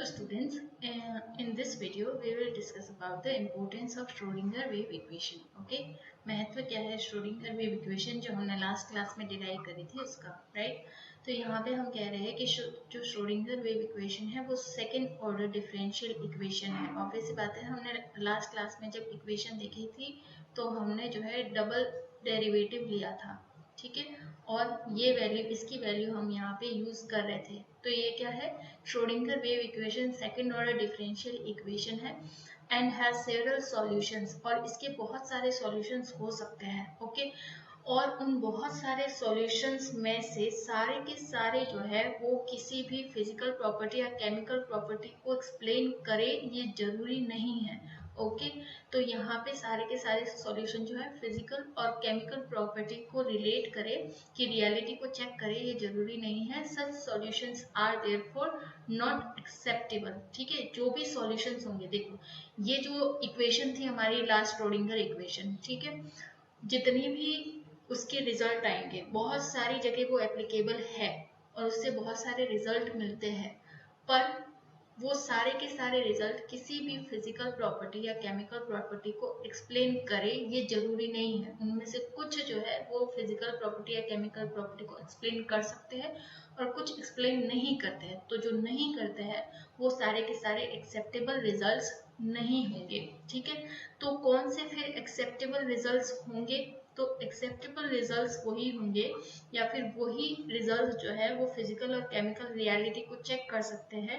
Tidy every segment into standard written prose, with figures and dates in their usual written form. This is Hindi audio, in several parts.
students, in this video we will discuss about the importance of Schrödinger wave equation. Okay, महत्व क्या है Schrödinger wave equation जो हमने लास्ट क्लास में डिराइव करी थी उसका, राइट? तो यहाँ पे हम कह रहे हैं कि जो Schrödinger wave equation है वो सेकेंड ऑर्डर डिफरेंशियल इक्वेशन है। ऑब्वियस सी बात है, हमने लास्ट क्लास में जब इक्वेशन देखी थी तो हमने जो है डबल डेरिवेटिव लिया था, ठीक है, और ये वैल्यू, इसकी वैल्यू हम यहाँ पे यूज कर रहे थे। तो ये क्या है? Schrodinger wave equation second order differential equation है एंड हैज सेवरल सॉल्यूशंस, और इसके बहुत सारे सॉल्यूशंस हो सकते हैं। ओके, और उन बहुत सारे सॉल्यूशंस में से सारे के सारे जो है वो किसी भी फिजिकल प्रॉपर्टी या केमिकल प्रॉपर्टी को एक्सप्लेन करे, ये जरूरी नहीं है। ओके, तो यहाँ पे सारे के सारे सॉल्यूशन जो है फिजिकल और केमिकल प्रॉपर्टी को रिलेट करे, कि रियलिटी को चेक करे, ये जरूरी नहीं है। Such solutions are therefore not acceptable. ठीक है, जो भी सॉल्यूशंस होंगे, देखो ये जो इक्वेशन थी हमारी लास्ट श्रोडिंगर इक्वेशन, ठीक है, जितनी भी उसके रिजल्ट आएंगे बहुत सारी जगह वो एप्लीकेबल है और उससे बहुत सारे रिजल्ट मिलते हैं, पर वो सारे के सारे रिजल्ट किसी भी फिजिकल प्रॉपर्टी या केमिकल प्रॉपर्टी को एक्सप्लेन करे, ये जरूरी नहीं है। उनमें से कुछ जो है वो फिजिकल प्रॉपर्टी या केमिकल प्रॉपर्टी को एक्सप्लेन कर सकते हैं और कुछ एक्सप्लेन नहीं करते हैं। तो जो नहीं करते हैं वो सारे के सारे एक्सेप्टेबल रिजल्ट्स नहीं होंगे। ठीक है, तो कौन से फिर एक्सेप्टेबल रिजल्ट्स होंगे? तो एक्सेप्टेबल रिजल्ट्स वही होंगे या फिर वही रिजल्ट जो है वो फिजिकल और केमिकल रियलिटी को चेक कर सकते हैं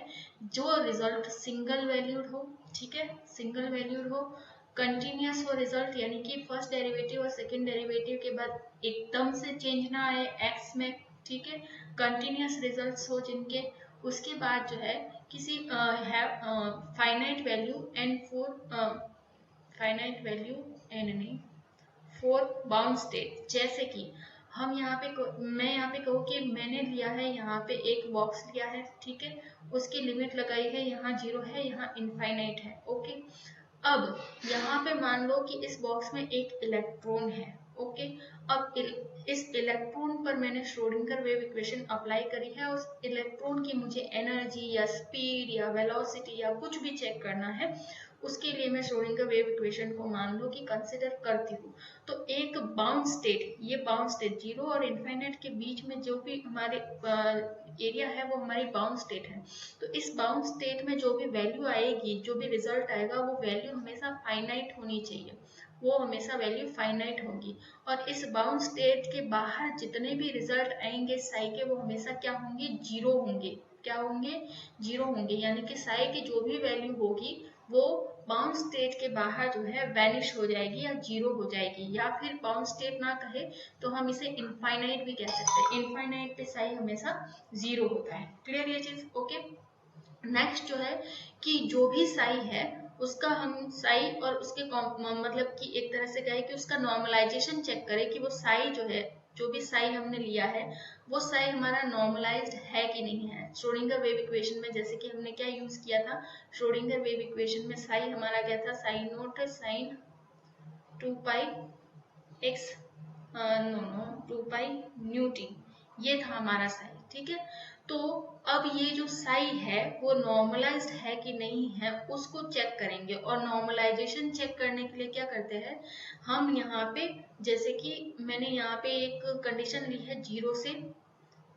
जो रिजल्ट सिंगल वैल्यूड हो, ठीक है, सिंगल वैल्यूड हो, कंटिन्यूस हो रिजल्ट, यानी कि फर्स्ट डेरिवेटिव और सेकंड डेरिवेटिव के बाद एकदम से चेंज ना आए एक्स में, ठीक है, कंटिन्यूस रिजल्ट्स हो जिनके, उसके बाद जो है किसी finite value and finite value and नहीं फोर बाउंड स्टेट। जैसे कि हम यहाँ पे मैं यहाँ पे कहूँ कि मैंने लिया है यहाँ पे एक बॉक्स लिया है, ठीक है, उसकी लिमिट लगाई है, यहाँ 0 है, यहाँ इनफाइनाइट है। ओके, अब यहाँ पे मान लो कि इस बॉक्स में एक इलेक्ट्रॉन है। ओके, अब इस इलेक्ट्रॉन पर मैंने श्रोडिंगर वेव इक्वेशन अप्लाई करी है। उस इलेक्ट्रॉन की मुझे एनर्जी या स्पीड या वेलोसिटी या कुछ भी चेक करना है, उसके लिए मैं श्रोडिंगर वेव इक्वेशन को मान लो कि कंसिडर करती हूँ। तो एक बाउंड स्टेट, ये बाउंड स्टेट 0 और इनफाइनाइट के बीच में जो भी हमारे एरिया है वो हमारी बाउंड स्टेट है। तो इस बाउंड स्टेट में जो भी वैल्यू आएगी, जो भी रिजल्ट आएगा, वो वैल्यू हमेशा फाइनाइट होनी चाहिए, वो हमेशा वैल्यू फाइनाइट होगी। और इस बाउंड स्टेट के बाहर जितने भी रिजल्ट आएंगे साई के, वो हमेशा क्या होंगे? 0 होंगे। क्या होंगे? 0 होंगे, यानी कि साई की जो भी वैल्यू होगी वो बाउंड स्टेट के बाहर जो है वैनिश हो जाएगी या 0 हो जाएगी, या फिर बाउंड स्टेट ना कहे तो हम इसे इनफाइनाइट भी कह सकते हैं। इनफाइनाइट पे साई हमेशा 0 होता है। क्लियर ये चीज? ओके, नेक्स्ट जो है कि जो भी साई है उसका हम साई और उसके मतलब कि एक तरह से कहे कि उसका नॉर्मलाइजेशन चेक करें कि वो साई जो है, जो भी साई हमने लिया है वो साई हमारा नॉर्मलाइज्ड है कि नहीं है। श्रोडिंगर वेव इक्वेशन में जैसे कि हमने क्या यूज किया था, श्रोडिंगर वेव इक्वेशन में साई हमारा क्या था? Sine note sine 2 pi x, no 2 pi nu t, ये था हमारा साई। ठीक है, तो अब ये जो साई है वो नॉर्मलाइज्ड है कि नहीं है उसको चेक करेंगे, और नॉर्मलाइजेशन चेक करने के लिए क्या करते हैं हम यहाँ पे, जैसे कि मैंने यहाँ पे एक कंडीशन ली है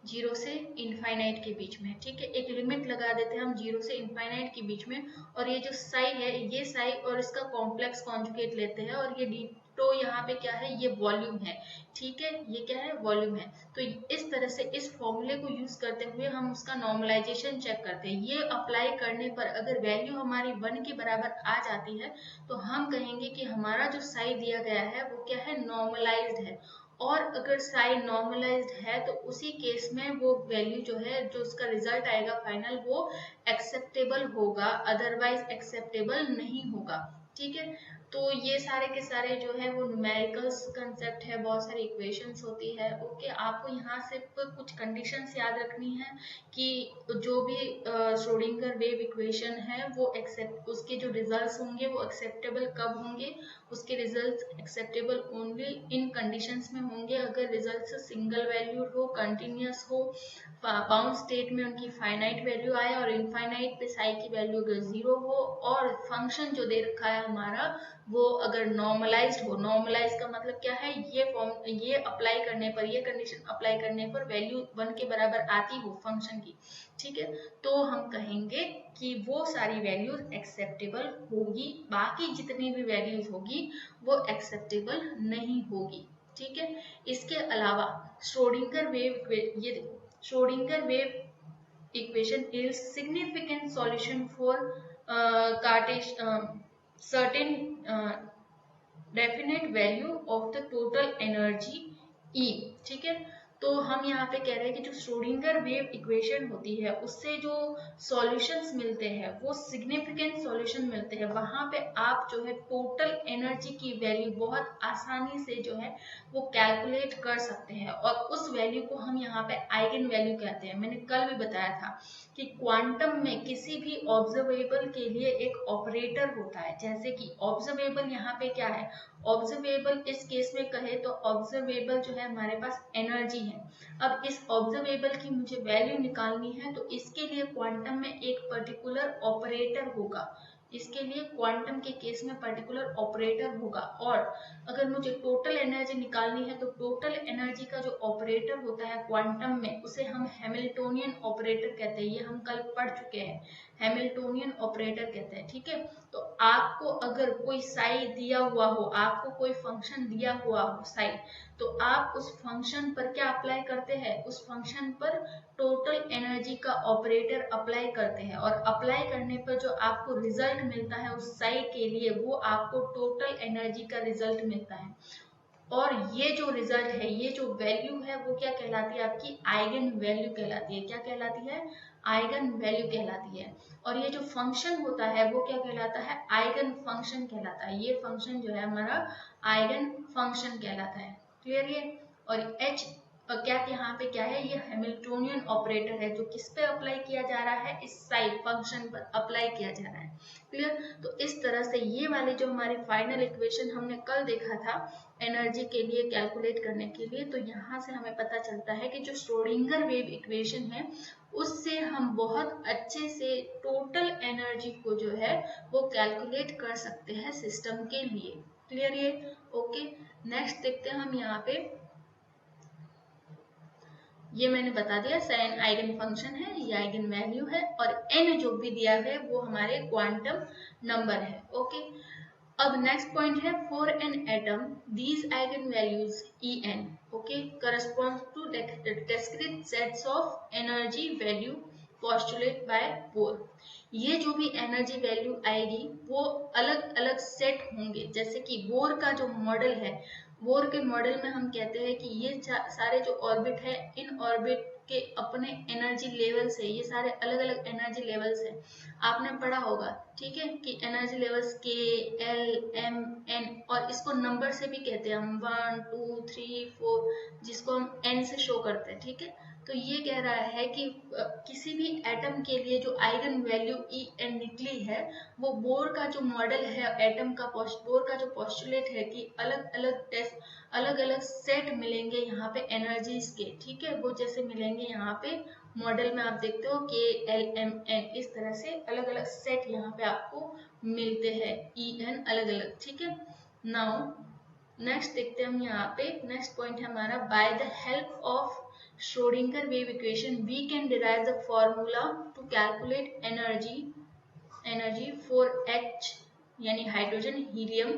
0 से इनफाइनाइट के बीच में, ठीक है, एक लिमिट लगा देते हैं हम 0 से इनफाइनाइट के बीच में, और ये जो साई है, ये साई और इसका कॉम्प्लेक्स कॉन्जुगेट लेते हैं, और ये डी तो यहाँ पे क्या है? ये वॉल्यूम है, ठीक है, ये क्या है? वॉल्यूम है। तो इस तरह से इस फॉर्मूले को यूज करते हुए हम उसका नॉर्मलाइजेशन चेक करते हैं। ये अप्लाई करने पर अगर वैल्यू हमारी 1 के बराबर आ जाती है तो हम कहेंगे कि हमारा जो साई दिया गया है वो क्या है? नॉर्मलाइज्ड है। और अगर साई नॉर्मलाइज्ड है तो उसी केस में वो वैल्यू जो है, जो उसका रिजल्ट आएगा फाइनल, वो एक्सेप्टेबल होगा, अदरवाइज एक्सेप्टेबल नहीं होगा। ठीक है, तो ये सारे के सारे जो है वो न्यूमेरिकल्स कंसेप्ट है, बहुत सारी इक्वेशंस होती है। ओके, आपको यहाँ सिर्फ कुछ कंडीशंस याद रखनी है कि जो भी श्रोडिंगर वेव इक्वेशन है वो एक्सेप्ट, उसके जो रिजल्ट्स होंगे वो एक्सेप्टेबल कब होंगे, उसके results acceptable only in conditions में होंगे अगर रिजल्ट्स सिंगल वैल्यूड हो, कंटिन्यूस हो, बाउंड स्टेट में उनकी फाइनाइट वैल्यू आए और इनफाइनाइट पे साई की वैल्यू अगर 0 हो, और फंक्शन जो दे रखा है हमारा वो अगर नॉर्मलाइज्ड हो। नॉर्मलाइज का मतलब क्या है, ये अप्लाई करने पर, ये कंडीशन अप्लाई करने पर वैल्यू 1 के बराबर आती हो फंक्शन की, ठीक है, तो हम कहेंगे कि वो सारी वैल्यूज एक्सेप्टेबल होगी, बाकी जितनी भी वैल्यूज होगी वो एक्सेप्टेबल नहीं होगी, ठीक है। इसके अलावा श्रोडिंगर वेव, ये देखो, Schrodinger wave equation is significant solution for certain definite value of the total energy E, ठीक है। तो हम यहाँ पे कह रहे हैं कि जो श्रोडिंगर वेव इक्वेशन होती है उससे जो सॉल्यूशंस मिलते हैं वो सिग्निफिकेंट सॉल्यूशन मिलते हैं, वहां पे आप जो है टोटल एनर्जी की वैल्यू बहुत आसानी से जो है वो कैलकुलेट कर सकते हैं, और उस वैल्यू को हम यहाँ पे आइगन वैल्यू कहते हैं। मैंने कल भी बताया था कि क्वांटम में किसी भी ऑब्जर्वेबल के लिए एक ऑपरेटर होता है, जैसे कि ऑब्जर्वेबल यहाँ पे क्या है, ऑब्जर्वेबल इस केस में कहे तो ऑब्जर्वेबल जो है हमारे पास एनर्जी है। अब इस ऑब्जर्वेबल की मुझे वैल्यू निकालनी है तो इसके लिए क्वांटम में एक पर्टिकुलर ऑपरेटर होगा, इसके लिए क्वांटम के केस में पर्टिकुलर ऑपरेटर होगा। और अगर मुझे टोटल एनर्जी निकालनी है तो टोटल एनर्जी का जो ऑपरेटर होता है क्वांटम में उसे हम हैमिल्टोनियन ऑपरेटर कहते हैं, ये हम कल पढ़ चुके हैं, हैमिल्टोनियन ऑपरेटर कहते हैं, ठीक है। तो आपको अगर कोई साई दिया हुआ हो, आपको कोई फंक्शन दिया हुआ हो साई, तो आप उस फंक्शन पर क्या अप्लाई करते हैं, उस फंक्शन पर टोटल एनर्जी का ऑपरेटर अप्लाई करते हैं, और अप्लाई करने पर जो आपको रिजल्ट मिलता है उस साई के लिए वो आपको टोटल एनर्जी का रिजल्ट मिलता है। और ये जो रिजल्ट है, ये जो वैल्यू है वो क्या कहलाती है, आपकी आइगन वैल्यू कहलाती है। क्या कहलाती है, आइगन वैल्यू कहलाती है। और ये जो फंक्शन होता है वो क्या कहलाता है, आइगन फंक्शन कहलाता है। ये फंक्शन जो है हमारा आइगन फंक्शन कहलाता है, क्लियर ये। और एच क्या यहाँ पे क्या है, ये हैमिल्टोनियन ऑपरेटर है जो किस पे अप्लाई किया जा रहा है, इस साइड फंक्शन पर अप्लाई किया जा रहा है, क्लियर। तो इस तरह से ये वाली जो हमारी फाइनल इक्वेशन हमने कल देखा था एनर्जी के लिए कैलकुलेट करने के लिए, तो यहाँ से हमें पता चलता है कि जो श्रोडिंगर वेव इक्वेशन है उससे हम बहुत अच्छे से टोटल एनर्जी को जो है वो कैलकुलेट कर सकते हैं सिस्टम के लिए, क्लियर ये। ओके, नेक्स्ट देखते हैं हम यहाँ पे, ये मैंने बता दिया साइन आइगन फंक्शन है, ये आइगन वैल्यू है, और n जो भी दिया है वो हमारे क्वांटम नंबर है। ओके, अब नेक्स्ट पॉइंट है, for an atom these eigenvalues En, okay, corresponds to discrete sets of energy value postulate by Bohr. ये जो भी एनर्जी वैल्यू आएगी वो अलग अलग सेट होंगे, जैसे कि बोर का जो मॉडल है, बोर के मॉडल में हम कहते हैं कि ये सारे जो ऑर्बिट है, इन ऑर्बिट के अपने एनर्जी लेवल्स है, ये सारे अलग अलग एनर्जी लेवल्स है, आपने पढ़ा होगा, ठीक है, कि एनर्जी लेवल्स के, एल, एम, एन, और इसको नंबर से भी कहते हैं हम, 1 2 3 4, जिसको हम एन से शो करते हैं, ठीक है। तो ये कह रहा है कि किसी भी एटम के लिए जो आइगन वैल्यू ई एन निकली है वो बोर का जो मॉडल है एटम का, बोर का जो पोस्टुलेट है कि अलग अलग सेट मिलेंगे यहाँ पे एनर्जीज के, ठीक है, वो जैसे मिलेंगे यहाँ पे मॉडल में आप देखते हो के, एल, एम, एन, इस तरह से अलग अलग सेट यहाँ पे आपको मिलते हैं, ई एन अलग अलग, ठीक है। नाउ नेक्स्ट देखते हैं हम यहाँ पे, नेक्स्ट पॉइंट है हमारा, by the help of Schrodinger wave equation we can derive the formula to calculate energy for H यानी hydrogen helium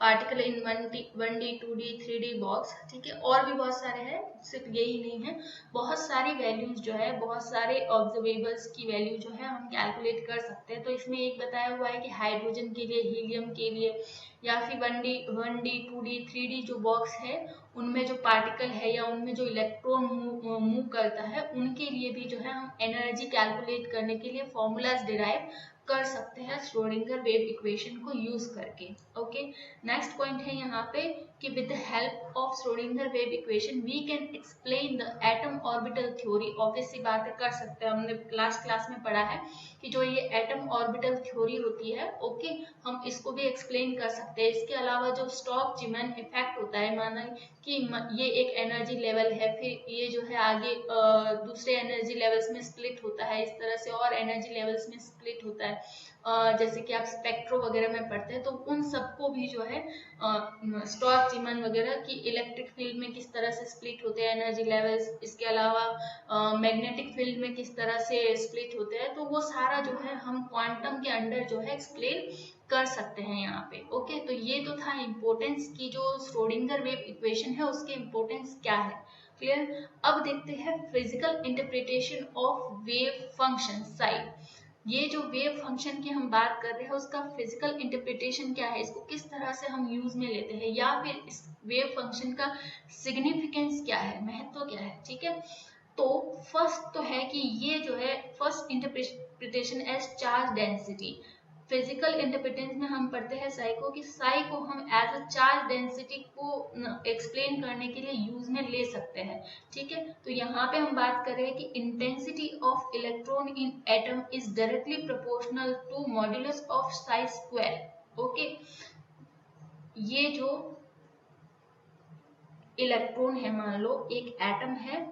particle in 1D 2D 3D box, ठीक है। और भी बहुत सारे हैं, सिर्फ यही नहीं है, बहुत सारी वैल्यूज जो है, बहुत सारे ऑब्जर्वेबल्स की वैल्यू जो है हम कैलकुलेट कर सकते हैं। तो इसमें एक बताया हुआ है कि हाइड्रोजन के लिए, हीलियम के लिए, या फिर 1D 2D 3D जो बॉक्स है उनमें जो पार्टिकल है या उनमें जो इलेक्ट्रॉन मूव करता है उनके लिए भी जो है हम एनर्जी कैलकुलेट करने के लिए फॉर्मूलाज डिराइव कर सकते हैं श्रोडिंगर वेव इक्वेशन को यूज करके। ओके, नेक्स्ट पॉइंट है यहाँ पे कि with the help of Schrodinger wave equation we can explain the atom orbital theory. Obvious सी बात है, कर सकते हैं, हमने लास्ट क्लास में पढ़ा है कि जो ये एटम ऑर्बिटल थ्योरी होती है, ओके, हम इसको भी एक्सप्लेन कर सकते हैं। इसके अलावा जो स्टोक्स-ज़ीमैन इफेक्ट होता है, माना कि ये एक एनर्जी लेवल है, फिर ये जो है आगे दूसरे एनर्जी लेवल्स में स्प्लिट होता है, इस तरह से और एनर्जी लेवल्स में स्प्लिट होता है। जैसे कि आप स्पेक्ट्रो वगैरह में पढ़ते हैं, तो उन सबको भी जो है स्टोक्स-ज़ीमैन वगैरह की इलेक्ट्रिक फील्ड में किस तरह से स्प्लिट होते हैं एनर्जी लेवल्स, इसके अलावा मैग्नेटिक फील्ड में किस तरह से स्प्लिट होते हैं, तो वो सारा जो है हम क्वांटम के अंडर जो है एक्सप्लेन कर सकते हैं यहाँ पे। ओके, तो ये तो था इम्पोर्टेंस की, जो श्रोडिंगर वेव इक्वेशन है उसके इम्पोर्टेंस क्या है। क्लियर। अब देखते हैं physical interpretation of wave function psi. ये जो वेव फंक्शन की हम बात कर रहे हैं उसका फिजिकल इंटरप्रिटेशन क्या है, इसको किस तरह से हम यूज में लेते हैं, या फिर इस वेव फंक्शन का सिग्निफिकेंस क्या है, महत्व क्या है। ठीक है, तो फर्स्ट तो है कि ये जो है first interpretation as charge density. Physical interpretation में हम पढ़ते हैं साई को, कि साई को हम एज अ चार्ज डेंसिटी को एक्सप्लेन करने के लिए यूज में ले सकते हैं। ठीक है, तो यहाँ पे हम बात कर रहे हैं कि intensity of electron in atom is directly proportional to modulus of psi square. Okay, ये जो इलेक्ट्रॉन है, मान लो एक एटम है,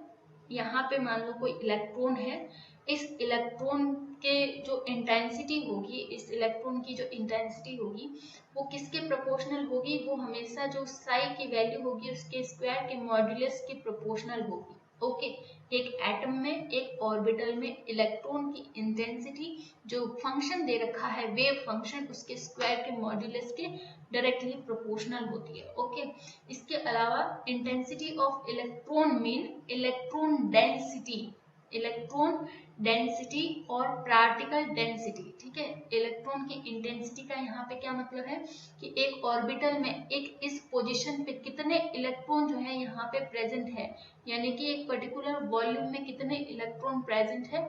यहाँ पे मान लो कोई इलेक्ट्रॉन है, इस इलेक्ट्रॉन के जो इंटेंसिटी होगी, इस इलेक्ट्रॉन की जो इंटेंसिटी होगी वो किसके प्रोपोर्शनल होगी, वो हमेशा जो साई की वैल्यू होगी उसके स्क्वायर के मॉड्यूलस के प्रोपोर्शनल होगी। ओके, एक एटम में एक ऑर्बिटल में इलेक्ट्रॉन की इंटेंसिटी जो फंक्शन दे रखा है वेव फंक्शन, उसके स्क्वायर के मॉड्यूलस के डायरेक्टली प्रोपोर्शनल होती है। ओके, इसके अलावा intensity of electron mean electron density, electron density और पार्टिकल डेंसिटी। ठीक है, इलेक्ट्रॉन की इंटेंसिटी का यहाँ पे क्या मतलब है कि एक ऑर्बिटल में एक इस पोजीशन पे कितने इलेक्ट्रॉन जो है यहाँ पे प्रेजेंट है, यानी कि एक पर्टिकुलर वॉल्यूम में कितने इलेक्ट्रॉन प्रेजेंट है,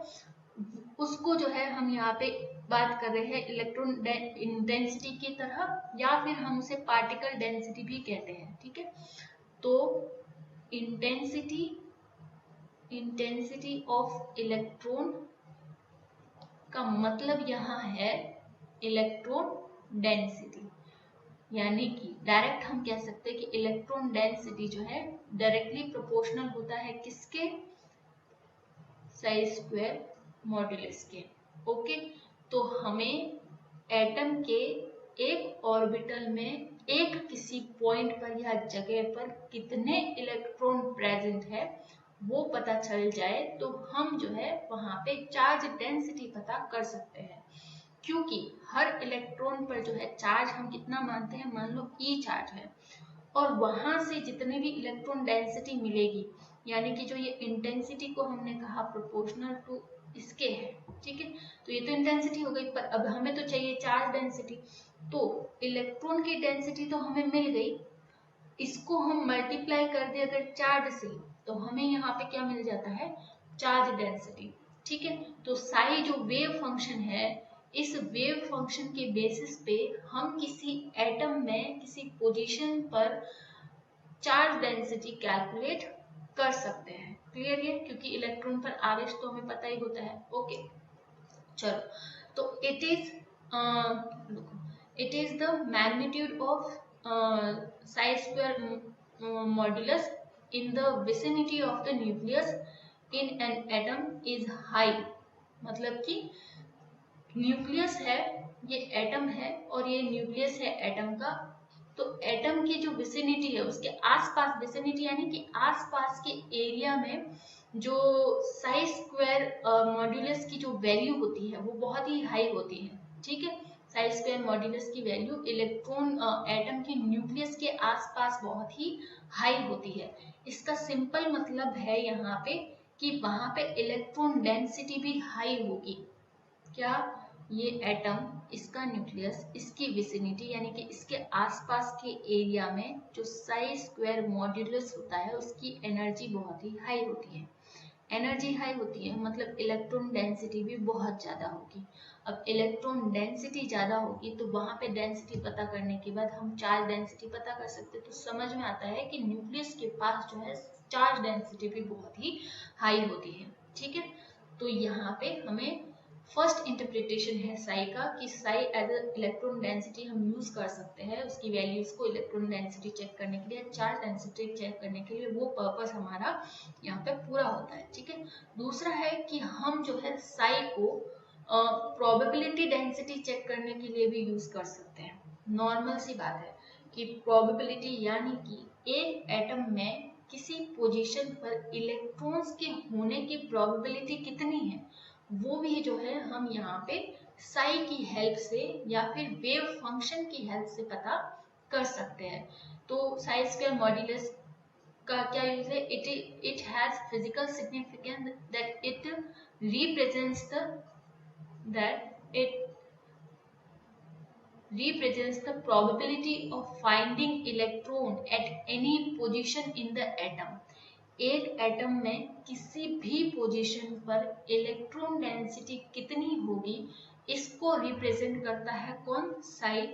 उसको जो है हम यहाँ पे बात कर रहे हैं इलेक्ट्रॉन डेंसिटी की तरह, या फिर हम उसे पार्टिकल डेंसिटी भी कहते हैं। ठीक है, तो इंटेंसिटी ऑफ इलेक्ट्रॉन का मतलब यहाँ है इलेक्ट्रॉन डेंसिटी, यानी कि डायरेक्ट हम कह सकते हैं कि इलेक्ट्रॉन डेंसिटी जो है डायरेक्टली प्रोपोर्शनल होता है किसके, साई स्क्वायर मॉड्यूलस के। ओके, तो हमें एटम के एक ऑर्बिटल में एक किसी पॉइंट पर या जगह पर कितने इलेक्ट्रॉन प्रेजेंट है वो पता चल जाए तो हम जो है वहां पे चार्ज डेंसिटी पता कर सकते हैं। क्योंकि हर इलेक्ट्रॉन पर जो है चार्ज हम कितना मानते हैं, मान लो ई चार्ज है, और वहां से जितने भी इलेक्ट्रॉन डेंसिटी मिलेगी, यानी कि जो ये इंटेंसिटी को हमने कहा प्रोपोर्शनल टू इसके है। ठीक है, तो ये तो इंटेंसिटी हो गई, पर अब हमें तो चाहिए चार्ज डेंसिटी। तो इलेक्ट्रॉन की डेंसिटी तो हमें मिल गई, इसको हम मल्टीप्लाई कर दे अगर चार्ज से, तो हमें यहाँ पे क्या मिल जाता है, चार्ज डेंसिटी। ठीक है, तो साई जो वेव फंक्शन है, इस वेव फंक्शन के बेसिस पे हम किसी एटम में किसी पोजीशन पर चार्ज डेंसिटी कैलकुलेट कर सकते हैं। क्लियर है, क्योंकि इलेक्ट्रॉन पर आवेश तो हमें पता ही होता है। ओके, चलो, तो it is the magnitude of psi square modulus in the vicinity of the nucleus in an atom is high. मतलब कि न्यूक्लियस है, ये एटम है और ये न्यूक्लियस है एटम का, तो एटम की जो विसिनिटी है उसके आसपास, विसिनिटी यानी कि आसपास के एरिया में जो साई स्क्वायर मॉड्यूलस की जो वैल्यू होती है वो बहुत ही हाई होती है। ठीक है, साई स्क्वायर मॉड्यूलस की वैल्यू इलेक्ट्रॉन एटम के न्यूक्लियस के आसपास बहुत ही हाई होती है। इसका सिंपल मतलब है यहाँ पे कि वहां पे इलेक्ट्रॉन डेंसिटी भी हाई होगी। क्या, ये एटम, इसका न्यूक्लियस, इसकी विसिनिटी यानी कि इसके आसपास के एरिया में जो साई स्क्वायर मॉड्यूलस होता है उसकी एनर्जी बहुत ही हाई होती है। एनर्जी हाई होती है मतलब इलेक्ट्रॉन डेंसिटी भी बहुत ज़्यादा होगी। अब इलेक्ट्रॉन डेंसिटी ज़्यादा होगी तो वहाँ पे डेंसिटी पता करने के बाद हम चार्ज डेंसिटी पता कर सकते हैं। तो समझ में आता है कि न्यूक्लियस के पास जो है चार्ज डेंसिटी भी बहुत ही हाई होती है। ठीक है, तो यहाँ पे हमें फर्स्ट इंटरप्रिटेशन है साई का कि psi as a electron density हम यूज कर सकते हैं उसकी वैल्यूज को इलेक्ट्रॉन डेंसिटी चेक करने के लिए, चार्ज डेंसिटी चेक करने के लिए, वो पर्पस हमारा यहाँ पे पूरा होता है। ठीक है, दूसरा है कि हम जो है साई को प्रोबेबिलिटी डेंसिटी चेक करने के लिए भी यूज कर सकते हैं। नॉर्मल सी बात है कि प्रोबेबिलिटी यानी कि एक एटम में किसी पोजीशन पर इलेक्ट्रॉन्स के होने की प्रोबेबिलिटी कितनी है वो भी जो है हम यहाँ पे साई की हेल्प से या फिर वेव फंक्शन की हेल्प से पता कर सकते हैं। तो साई स्क्वायर मॉड्यूलस का क्या यूज है? It has physical significance that it represents the probability of finding electron at any position in the atom। एक एटम में किसी भी पोजीशन पर इलेक्ट्रॉन डेंसिटी कितनी होगी इसको रिप्रेजेंट करता है कौन? Psi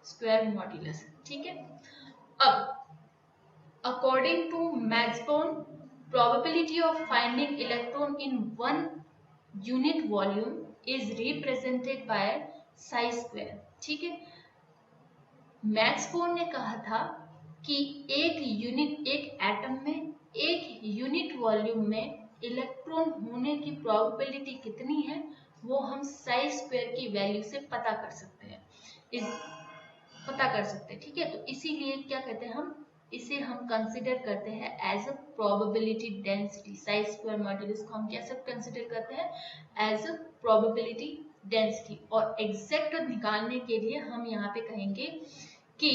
square modulus. ठीक है, अब according to Max Born probability of finding electron in one unit volume is represented by psi square. ठीक है, मैक्सबोर्न ने कहा था कि एक एटम में एक यूनिट वॉल्यूम में इलेक्ट्रॉन होने की प्रोबेबिलिटी कितनी है वो हम साई स्क्वायर की वैल्यू से पता कर सकते हैं। ठीक है, तो इसीलिए क्या कहते हैं हम इसे हम कंसिडर करते हैं as a probability density. Psi square modulus को हम कैसे कंसिडर करते हैं? As a probability density. और एग्जैक्ट निकालने के लिए हम यहाँ पे कहेंगे कि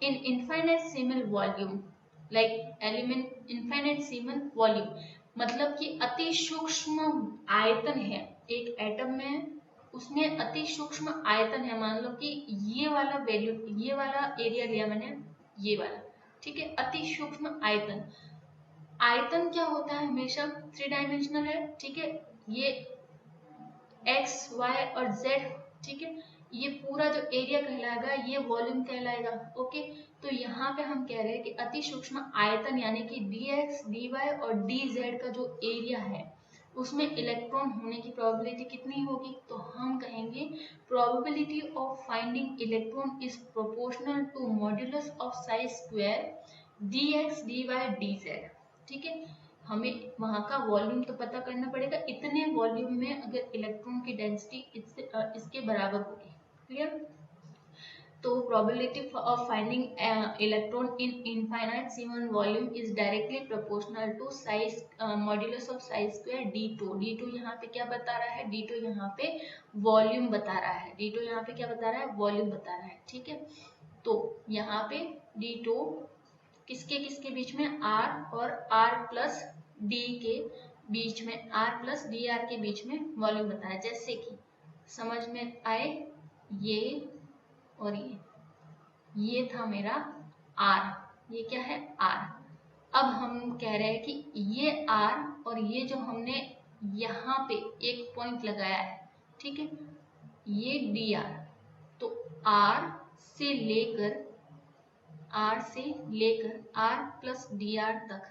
in infinitesimal volume like element infinitesimal volume मतलब कि अति सूक्ष्म आयतन है एक एटम में, उसमें अति सूक्ष्म आयतन है। मान लो कि ये वाला वैल्यू, ये वाला एरिया लिया मैंने, ये वाला। ठीक है, अति सूक्ष्म आयतन। आयतन क्या होता है? हमेशा 3 डायमेंशनल है। ठीक है, ये x, y और z। ठीक है, ये पूरा जो एरिया कहलाएगा ये वॉल्यूम कहलाएगा। ओके, तो यहाँ पे हम कह रहे हैं कि अति सूक्ष्म आयतन यानी कि dx, dy और dz का जो एरिया है उसमें इलेक्ट्रॉन होने की प्रोबेबिलिटी कितनी होगी? तो हम कहेंगे probability of finding electron is proportional to modulus of psi square dx, dy, dz। ठीक है, हमें वहां का वॉल्यूम तो पता करना पड़ेगा, इतने वॉल्यूम में अगर इलेक्ट्रॉन की डेंसिटी इसके बराबर होगी। क्लियर? तो probability of finding electron in infinitesimal volume is directly proportional to size modulus of psi square d2। d2 यहाँ पे क्या बता रहा है? d2 यहाँ पे वॉल्यूम बता रहा है। d2 यहाँ पे क्या बता रहा है? वॉल्यूम बता रहा है। ठीक है, तो यहाँ पे d2 किसके किसके बीच में? r और r प्लस d के बीच में, r प्लस dr के बीच में वॉल्यूम बताया। जैसे कि समझ में आए, ये और ये था मेरा r, ये क्या है? r। अब हम कह रहे हैं कि ये r और ये जो हमने यहाँ पे एक पॉइंट लगाया है, ठीक है, ये dr, तो r से लेकर r प्लस dr तक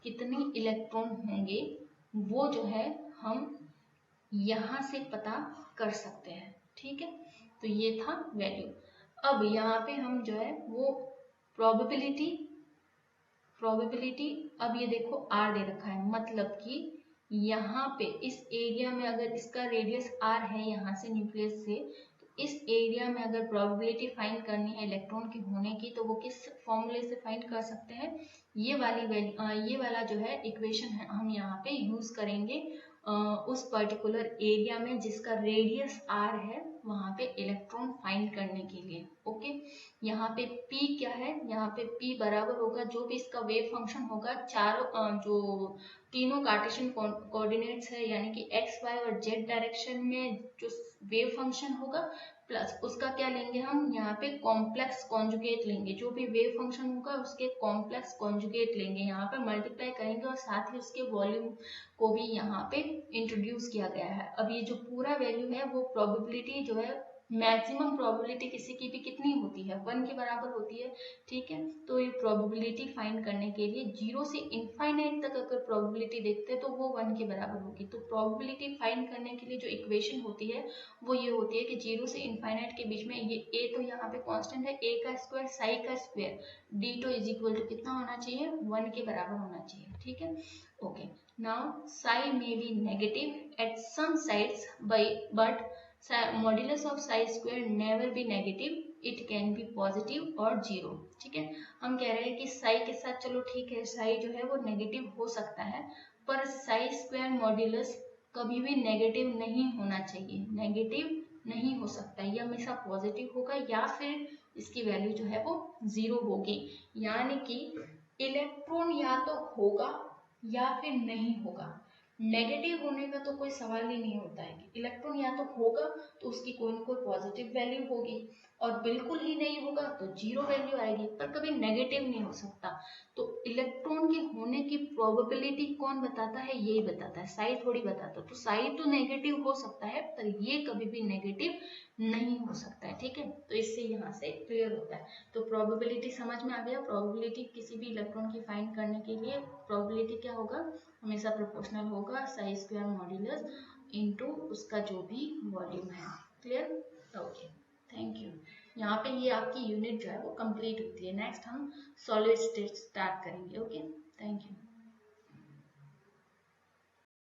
कितने इलेक्ट्रॉन होंगे वो जो है हम यहाँ से पता कर सकते हैं। ठीक है, तो ये था वैल्यू। अब यहाँ पे हम जो है वो प्रोबेबिलिटी, अब ये देखो r दे रखा है, मतलब कि यहाँ पे इस एरिया में अगर इसका रेडियस r है यहाँ से न्यूक्लियस से, तो इस एरिया में अगर प्रोबेबिलिटी फाइंड करनी है इलेक्ट्रॉन के होने की तो वो किस फॉर्मूले से फाइंड कर सकते हैं? ये वाला जो है इक्वेशन है हम यहाँ पे यूज करेंगे उस पर्टिकुलर एरिया में जिसका रेडियस r है वहां पे इलेक्ट्रॉन फाइंड करने के लिए। ओके, यहाँ पे P क्या है, यहाँ पे P बराबर होगा जो भी इसका वेव फंक्शन होगा, चारों जो तीनों कार्टेशियन कोऑर्डिनेट्स है यानी कि x, y और z डायरेक्शन में जो वेव फंक्शन होगा, प्लस उसका क्या लेंगे हम यहाँ पे कॉम्प्लेक्स कॉन्जुगेट लेंगे, जो भी वेव फंक्शन होगा उसके कॉम्प्लेक्स कॉन्जुगेट लेंगे, यहाँ पे मल्टीप्लाई करेंगे और साथ ही उसके वॉल्यूम को भी यहाँ पे इंट्रोड्यूस किया गया है। अब ये जो पूरा वैल्यू है वो प्रोबेबिलिटी जो है, मैक्सिमम प्रोबेबिलिटी किसी की भी कितनी होती है, 1 के बराबर होती है। ठीक है, तो ये प्रोबेबिलिटी फाइंड करने के लिए 0 से इनफाइनाइट तक अगर प्रोबेबिलिटी देखते हैं तो वो 1 के बराबर होगी। तो प्रोबेबिलिटी फाइंड करने के लिए जो इक्वेशन होती है वो ये होती है कि 0 से इनफाइनाइट के बीच में ये a तो यहाँ पे कांस्टेंट है, a का स्क्वायर साई का स्क्वायर d तो इज इक्वल टू कितना होना चाहिए, 1 के बराबर होना चाहिए। ठीक है, okay, now psi may be negative at some sides but modulus of psi square never be negative, it can be positive और 0। ठीक है, हम कह रहे हैं कि साई के साथ चलो ठीक है, साई जो है वो नेगेटिव हो सकता है, पर साई स्क्वायर मॉड्यूलस कभी भी नेगेटिव नहीं होना चाहिए, नेगेटिव नहीं हो सकता, ये हमेशा पॉजिटिव होगा या फिर इसकी वैल्यू जो है वो 0 होगी। यानी कि इलेक्ट्रॉन या तो होगा या फिर नहीं होगा, नेगेटिव होने का तो कोई सवाल ही नहीं होता है कि इलेक्ट्रॉन या तो होगा तो उसकी कोई ना कोई पॉजिटिव वैल्यू होगी, और बिल्कुल ही नहीं होगा तो 0 वैल्यू आएगी, पर कभी नेगेटिव नहीं हो सकता। तो इलेक्ट्रॉन के होने की प्रोबेबिलिटी कौन बताता है, यही बताता है, साई थोड़ी बताता। तो साई तो नेगेटिव हो सकता है पर ये कभी भी नेगेटिव नहीं हो सकता है। ठीक है, तो इससे यहाँ से क्लियर होता है। तो प्रोबेबिलिटी समझ में आ गया, प्रोबेबिलिटी किसी भी इलेक्ट्रॉन की फाइंड करने के लिए प्रोबेबिलिटी क्या होगा, हमेशा प्रोपोर्शनल होगा साई स्क्वायर मॉड्यूलस इनटू उसका जो भी वॉल्यूम है। Clear, okay, thank you. यहाँ पे ये आपकी यूनिट जो है वो कंप्लीट होती है। नेक्स्ट हम सॉलिड स्टेट स्टार्ट करेंगे। Okay, thank you.